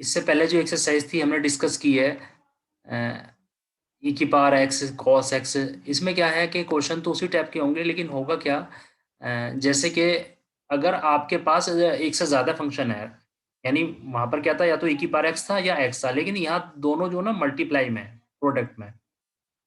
इससे पहले जो एक्सरसाइज थी हमने डिस्कस की है ई की पावर एक्स कॉस एक्स, इसमें क्या है कि क्वेश्चन तो उसी टाइप के होंगे, लेकिन होगा क्या जैसे कि अगर आपके पास एक से ज़्यादा फंक्शन है, यानी वहां पर क्या था, या तो ई की पावर एक्स था या एक्स था, लेकिन यहाँ दोनों जो ना मल्टीप्लाई में प्रोडक्ट में,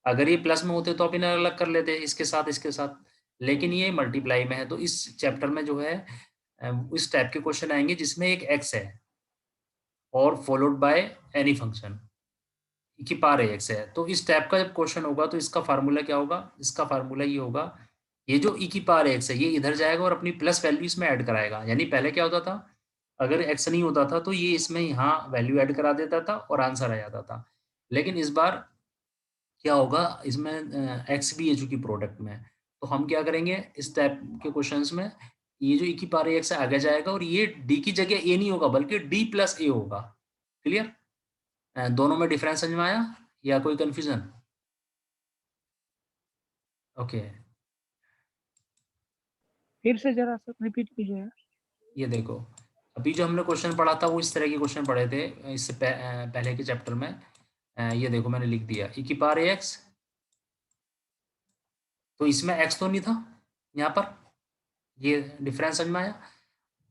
अगर ये प्लस में होते तो अपन अलग कर लेते इसके साथ इसके साथ, लेकिन ये मल्टीप्लाई में है। तो इस चैप्टर में जो है इस टाइप के क्वेश्चन आएंगे जिसमें एक एक्स है और फॉलोड बाय एनी फंक्शन की पावर एक्स है। तो इस टाइप का जब क्वेश्चन होगा तो इसका फार्मूला क्या होगा, इसका फार्मूला ये होगा, ये जो ई की पावर एक्स है ये इधर जाएगा और अपनी प्लस वैल्यू इसमें ऐड कराएगा। यानी पहले क्या होता था, अगर एक्स नहीं होता था तो ये इसमें यहाँ वैल्यू ऐड करा देता था और आंसर आ जाता था। लेकिन इस बार क्या होगा, इसमें एक्स भी है चूंकि प्रोडक्ट में, तो हम क्या करेंगे इस टाइप के क्वेश्चंस में, ये जो ई की पावर एक्स है आगे जाएगा और ये डी की जगह ए नहीं होगा बल्कि डी प्लस ए होगा। क्लियर? दोनों में डिफरेंस समझ में आया या कोई कंफ्यूजन? ओके। फिर से जरा सा रिपीट कीजिए। ये देखो, अभी जो हमने क्वेश्चन पढ़ा था वो इस तरह के क्वेश्चन पढ़े थे इससे पहले के चैप्टर में। ये देखो मैंने लिख दिया ई की पावर एक्स, तो इसमें एक्स तो नहीं था यहाँ पर, ये डिफरेंस समझ में आया?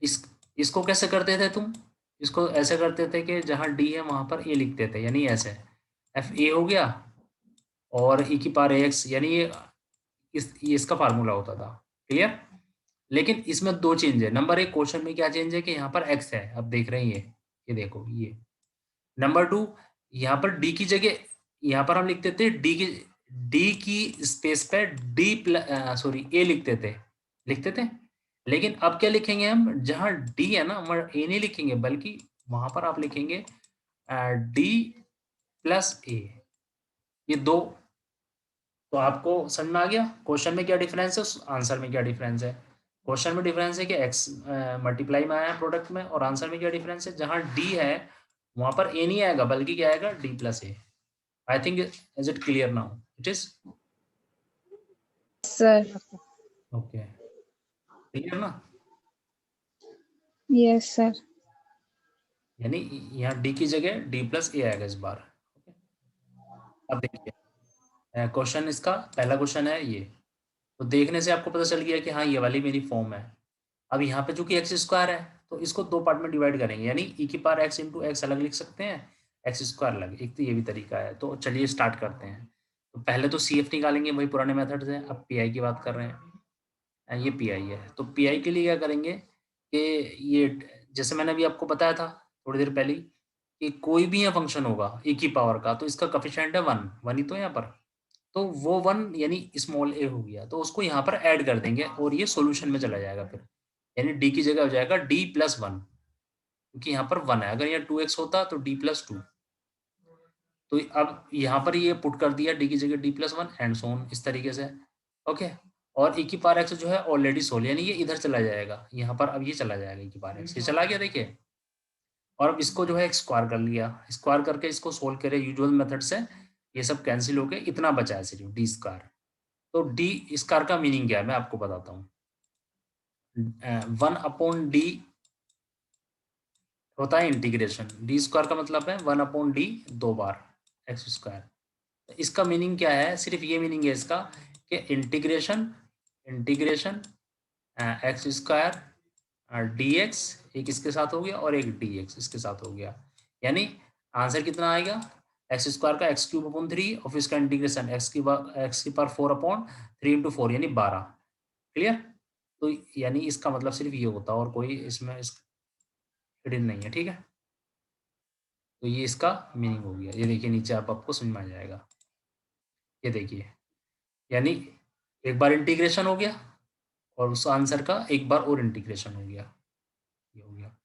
इस इसको कैसे करते थे तुम, इसको ऐसे करते थे कि जहाँ डी है वहां पर ए लिखते थे, यानी ऐसे एफ ए हो गया और ई की पावर एक्स, यानी ये इसका फार्मूला होता था। क्लियर? लेकिन इसमें दो चेंज है। नंबर एक, क्वेश्चन में क्या चेंज है कि यहाँ पर एक्स है, अब देख रहे हैं ये देखो ये। नंबर टू, यहाँ पर डी की जगह, यहाँ पर हम लिखते थे डी की स्पेस पे डी प्लस सॉरी ए लिखते थे। लेकिन अब क्या लिखेंगे हम, जहाँ डी है ना, हम ए नहीं लिखेंगे बल्कि वहां पर आप लिखेंगे डी प्लस ए, ये दो। तो आपको समझ में आ गया क्वेश्चन में क्या डिफरेंस है, आंसर में क्या डिफरेंस है। क्वेश्चन में डिफरेंस है कि एक्स मल्टीप्लाई में आया प्रोडक्ट में, और आंसर में क्या डिफरेंस है, जहां डी है वहां पर ए नहीं आएगा बल्कि क्या आएगा, D plus A. I think is it clear now? It is sir. Okay, clear ना? Yes sir. यानी यहाँ डी की जगह डी प्लस ए आएगा इस बार। अब देखिए क्वेश्चन, इसका पहला क्वेश्चन है ये, तो देखने से आपको पता चल गया कि हाँ ये वाली मेरी फॉर्म है। अब यहाँ पे चूंकि एक्स स्क्वायर है तो इसको दो पार्ट में डिवाइड करेंगे, यानी ई की पावर एक्स इंटू एक्स अलग लिख सकते हैं, एक्स स्क्वायर अलग, एक तो ये भी तरीका है। तो चलिए स्टार्ट करते हैं। तो पहले तो सी एफ निकालेंगे, वही पुराने मेथड से। अब पी आई की बात कर रहे हैं, ये पी आई है। तो पी आई के लिए क्या करेंगे कि ये, जैसे मैंने अभी आपको बताया था थोड़ी देर पहले कि कोई भी यहाँ फंक्शन होगा ई की पावर का, तो इसका कोफिशिएंट है वन, वन ही तो यहाँ पर, तो वो वन यानी स्मॉल ए हो गया, तो उसको यहाँ पर ऐड कर देंगे और ये सॉल्यूशन में चला जाएगा फिर, यानी डी की जगह हो जाएगा डी प्लस वन, क्योंकि यहाँ पर वन है। अगर यहाँ टू एक्स होता तो डी प्लस टू। तो अब यहाँ पर ये पुट कर दिया डी की जगह D plus one and so on, इस तरीके से। ओके। और ई की पावर एक्स जो है ऑलरेडी सोल्व, यानी ये इधर चला जाएगा, यहाँ पर अब ये चला जाएगा ई की पावर एक्स, ये चला गया देखिए। और अब इसको जो है स्क्वायर कर लिया, स्क्वायर करके इसको सोल्व करे यूजुअल मेथड से, ये सब कैंसिल हो गए, इतना बचा है सिर्फ डी स्क्वायर। तो डी स्क्वायर का मीनिंग क्या है मैं आपको बताता हूँ। वन अपॉन डी होता है इंटीग्रेशन, डी स्क्वायर का मतलब है वन अपॉन डी, दो बार एक्स स्क्वायर। इसका मीनिंग क्या है, सिर्फ ये मीनिंग है इसका कि integration integration x square D x, एक इसके साथ हो गया और एक डी एक्स इसके साथ हो गया, यानी आंसर कितना आएगा, एक्स स्क्वायर का एक्स क्यूब अपॉन थ्री और फिर इसका इंटीग्रेशन एक्स की power four upon three into four, यानी 12। क्लियर? तो यानी इसका मतलब सिर्फ ये होता है और कोई इसमें हिडन नहीं है। ठीक है, तो ये इसका मीनिंग हो गया। ये देखिए नीचे आपको समझ में आ जाएगा। ये देखिए, यानी एक बार इंटीग्रेशन हो गया और उस आंसर का एक बार और इंटीग्रेशन हो गया, ये हो गया।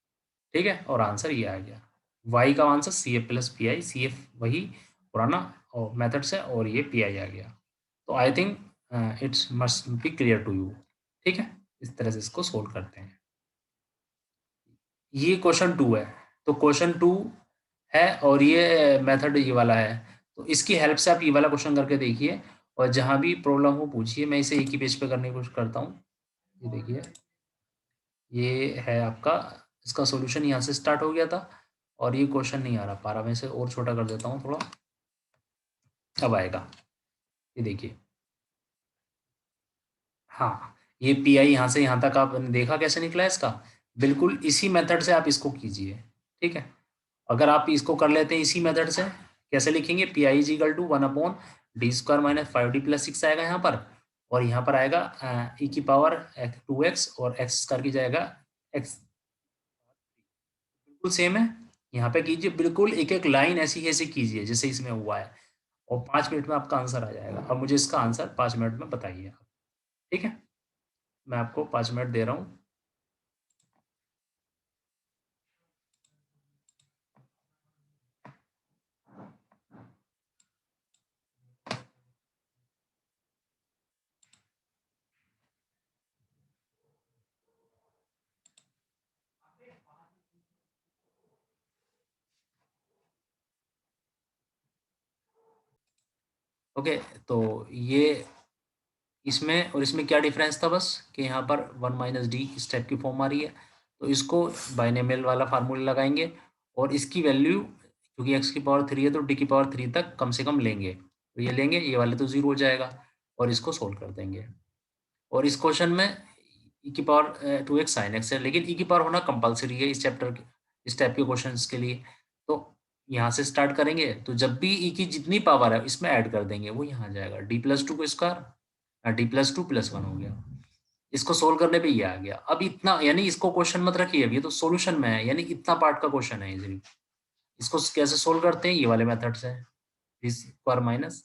ठीक है, और आंसर ये आ गया, y का answer C F plus P I, C F वही पुराना और मेथड से, और ये पी आई आ गया। तो I think it's must be clear to you. ठीक है, इस तरह से इसको सोल्व करते हैं। ये क्वेश्चन टू है, तो क्वेश्चन टू है और ये मेथड ये वाला है, तो इसकी हेल्प से आप ये वाला क्वेश्चन करके देखिए और जहां भी प्रॉब्लम हो पूछिए। मैं इसे एक ही पेज पे करने की कोशिश करता हूँ। ये देखिए, ये है आपका, इसका सॉल्यूशन यहाँ से स्टार्ट हो गया था और ये क्वेश्चन नहीं आ रहा, पारा में से और छोटा कर देता हूँ थोड़ा, अब आएगा, ये देखिए। हाँ, ये पी आई यहाँ से यहाँ तक आपने देखा कैसे निकला है इसका, बिल्कुल इसी मेथड से आप इसको कीजिए, ठीक है। अगर आप इसको कर लेते हैं इसी मेथड से, कैसे लिखेंगे, P I is equal to 1/d² - 5d+6 आएगा यहाँ पर, और यहाँ पर आएगा e की पावर 2x और x स्क्वायर की जाएगा x, बिल्कुल सेम है। यहाँ पे कीजिए, बिल्कुल एक एक लाइन ऐसी ऐसी कीजिए जैसे इसमें हुआ है, और 5 मिनट में आपका आंसर आ जाएगा। अब मुझे इसका आंसर 5 मिनट में बताइए, ठीक है। मैं आपको 5 मिनट दे रहा हूँ। ओके, तो ये इसमें और इसमें क्या डिफरेंस था, बस कि यहाँ पर 1 - d इस टाइप की फॉर्म आ रही है, तो इसको बाइनोमियल वाला फार्मूला लगाएंगे, और इसकी वैल्यू क्योंकि x की पावर 3 है तो d की पावर 3 तक कम से कम लेंगे, तो ये लेंगे, ये वाले तो 0 हो जाएगा, और इसको सोल्व कर देंगे। और इस क्वेश्चन में e की पावर 2x sin x है, लेकिन e की पावर होना कंपलसरी है इस चैप्टर के, इस टाइप के क्वेश्चंस के लिए। तो यहाँ से स्टार्ट करेंगे, तो जब भी e की जितनी पावर है इसमें ऐड कर देंगे, वो यहाँ आ जाएगा d+2 को स्क्वायर, d+2 + 1 हो गया। इसको सोल्व करने पे ये आ गया। अब इतना, यानी इसको क्वेश्चन मत रखिए, अभी ये तो सॉल्यूशन में है, यानी इतना पार्ट का क्वेश्चन है इजीली। इसको कैसे सोल्व करते हैं, ये वाले मेथड से, d² माइनस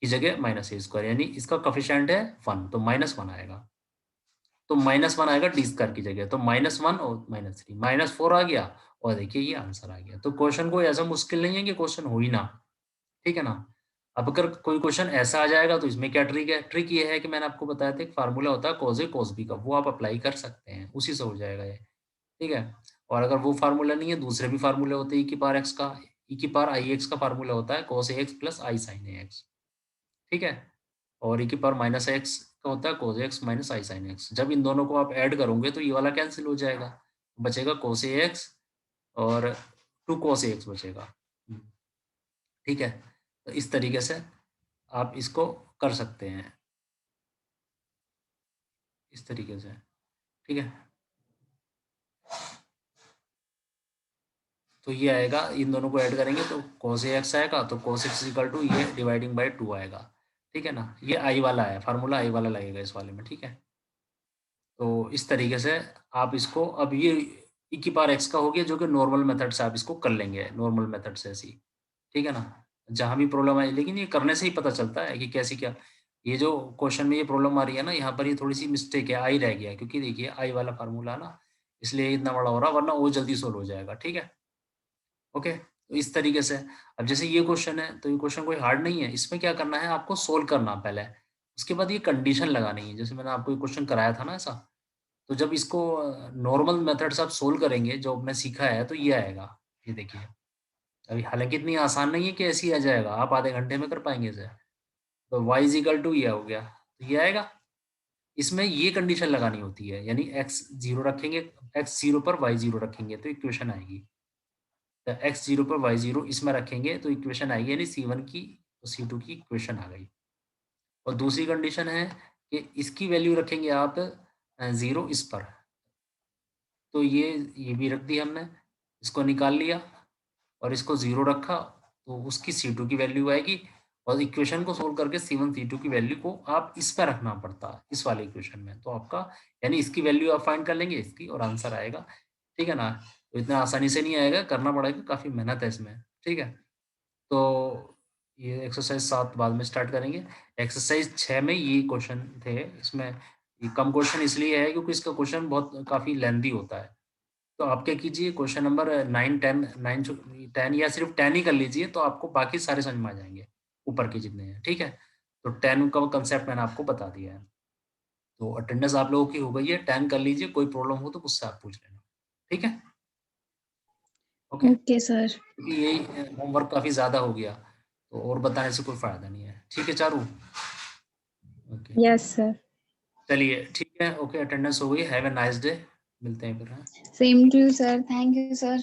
की जगह -a², यानी इसका कोफिशिएंट है 1, तो -1 आएगा, तो -1 आएगा d² की जगह, तो -1 और -3 -4 आ गया, और देखिए ये आंसर आ गया। तो क्वेश्चन कोई ऐसा मुश्किल नहीं है कि क्वेश्चन हो ही ना, ठीक है ना। अब अगर कोई क्वेश्चन ऐसा आ जाएगा तो इसमें क्या ट्रिक है, ट्रिक ये है कि मैंने आपको बताया था एक फार्मूला होता है cos A cos B का, वो आप अप्लाई कर सकते हैं, उसी से हो जाएगा ये, ठीक है। और अगर वो फार्मूला नहीं है, दूसरे भी फार्मूले होते हैं, e की पावर x का, e की पावर i x का फार्मूला होता है cos ax + i sin ax, ठीक है। और e की पावर -x का होता है cos ax - i sin x। जब इन दोनों को आप ऐड करोगे तो ये वाला कैंसिल हो जाएगा, बचेगा cos ax और 2 cos ax बचेगा, ठीक है। तो इस तरीके से आप इसको कर सकते हैं, इस तरीके से, ठीक है। तो ये आएगा, इन दोनों को ऐड करेंगे तो cos ax आएगा, तो cos x = ये डिवाइडिंग बाय 2 आएगा, ठीक है ना। ये आई वाला है फार्मूला, आई वाला लगेगा इस वाले में, ठीक है। तो इस तरीके से आप इसको, अब ये e की पावर x का हो गया, जो कि नॉर्मल मेथड से आप इसको कर लेंगे, नॉर्मल मेथड से ऐसी, ठीक है ना। जहाँ भी प्रॉब्लम आई, लेकिन ये करने से ही पता चलता है कि कैसी क्या, ये जो क्वेश्चन में ये प्रॉब्लम आ रही है ना, यहाँ पर ये थोड़ी सी मिस्टेक है, आई रह गया, क्योंकि देखिए आई वाला फार्मूला ना, इसलिए इतना बड़ा हो रहा, वरना वो जल्दी सोल्व हो जाएगा, ठीक है। ओके, तो इस तरीके से, अब जैसे ये क्वेश्चन है, तो ये क्वेश्चन कोई हार्ड नहीं है, इसमें क्या करना है आपको, सोल्व करना पहले, उसके बाद ये कंडीशन लगानी है, जैसे मैंने आपको ये क्वेश्चन कराया था ना ऐसा। तो जब इसको नॉर्मल मेथड से आप सोल्व करेंगे, जो आपने सीखा है, तो ये आएगा, ये देखिए। अभी हालांकि इतनी आसान नहीं है कि ऐसे ही आ जाएगा, आप आधे घंटे में कर पाएंगे इसे। तो y = ये हो गया, तो ये आएगा। इसमें ये कंडीशन लगानी होती है, यानी x 0 रखेंगे, x 0 पर y 0 रखेंगे तो इक्वेशन आएगी, एक्स 0 पर वाई 0 इसमें रखेंगे तो इक्वेशन आएगी, यानी C1 की और C2 की इक्वेशन आ गई। और दूसरी कंडीशन है कि इसकी वैल्यू रखेंगे आप 0 इस पर, तो ये भी रख दिया हमने, इसको निकाल लिया और इसको 0 रखा, तो उसकी C2 की वैल्यू आएगी, और इक्वेशन को सोल्व करके C1 C2 की वैल्यू को आप इस पर रखना पड़ता है, इस वाले इक्वेशन में, तो आपका, यानी इसकी वैल्यू आप फाइंड कर लेंगे इसकी, और आंसर आएगा, ठीक है ना। तो इतना आसानी से नहीं आएगा, करना पड़ेगा, काफ़ी मेहनत है इसमें, ठीक है। तो ये एक्सरसाइज 7 बाद में स्टार्ट करेंगे। एक्सरसाइज 6 में ये क्वेश्चन थे, इसमें ये कम क्वेश्चन इसलिए है क्योंकि इसका क्वेश्चन बहुत काफ़ी लेंथी होता है। तो आप क्या कीजिए, क्वेश्चन नंबर 9 10 9 10 या सिर्फ 10 ही कर लीजिए, तो आपको बाकी सारे समझ में आ जाएंगे, ऊपर के जितने हैं, ठीक है। तो 10 का कंसेप्ट मैंने आपको बता दिया है। तो अटेंडेंस आप लोगों की हो गई है, 10 कर लीजिए, कोई प्रॉब्लम हो तो मुझसे आप पूछ लेना, ठीक है। Okay, okay sir. क्योंकि यही होमवर्क काफ़ी ज़्यादा हो गया, तो और बताने से कोई फ़ायदा नहीं है, ठीक है चारू। Okay, yes sir. चलिए ठीक है, ओके, अटेंडेंस हो गई, हैव ए नाइस डे, मिलते हैं फिर, हाँ। Same to you sir, thank you sir.